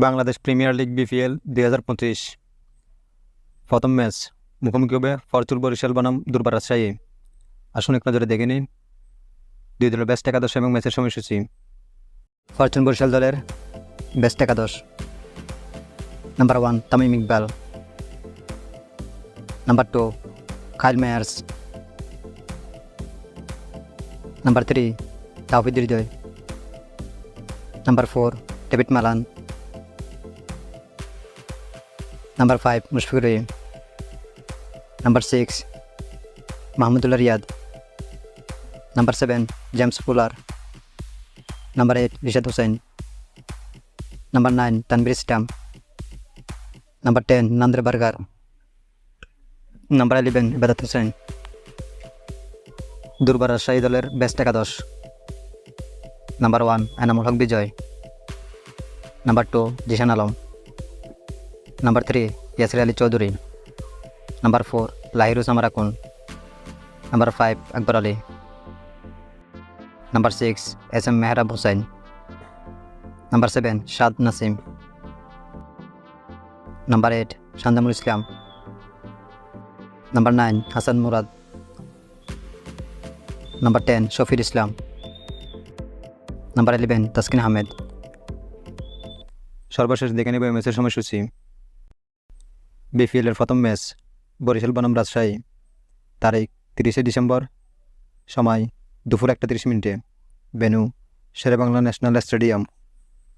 Bangladesh premier league BPL 2025 প্রথম match মুখোমুখি হবে ফরচুন বরিশাল বনাম দুর্বার রাজশাহী। আসুন এক নজরে দেখে নিন দুই দলের বেস্ট একাদশ এবং ম্যাচের সময়সূচি। ফরচুন বরিশাল দলের বেস্ট একাদশ: নাম্বার 1 তামিম ইকবাল, নাম্বার 2 খাইল Meyers, number 3 Towhid Hridoy, number 4 David Malan, number 5 Mushfiqur Rahim, number 6 Mahmudullah Riyad, number 7 James Fuller, number 8 Rishad Hossain, number 9 Tanvir Islam, number 10 Nandre Burger, number 11 Ebadot Hossain. Durbar Rajshahi দলের বেস্ট একাদশ: number 1 Enamul Haque Bijoy, number 2 Zishan Alam, number 3 Yasir Ali Chowdhury, number 4 লাহিরুজ্জামান রাকুন, number 5 Akbar Ali, number 6 S M Mehrab Hossain, number 7 Shad Nasim, number 8 শান্তামুল ইসলাম, number 9 Hasan Murad, number 10 শফির ইসলাম, number 11 Taskin Ahmed. সর্বশেষ দেখে নেব ম্যাচের সময়সূচি। বিপিএলের প্রথম ম্যাচ বরিশাল বনাম রাজশাহী, তারিখ 30 ডিসেম্বর, সময় দুপুর 1:30। Venue Sher-e-Bangla national stadium.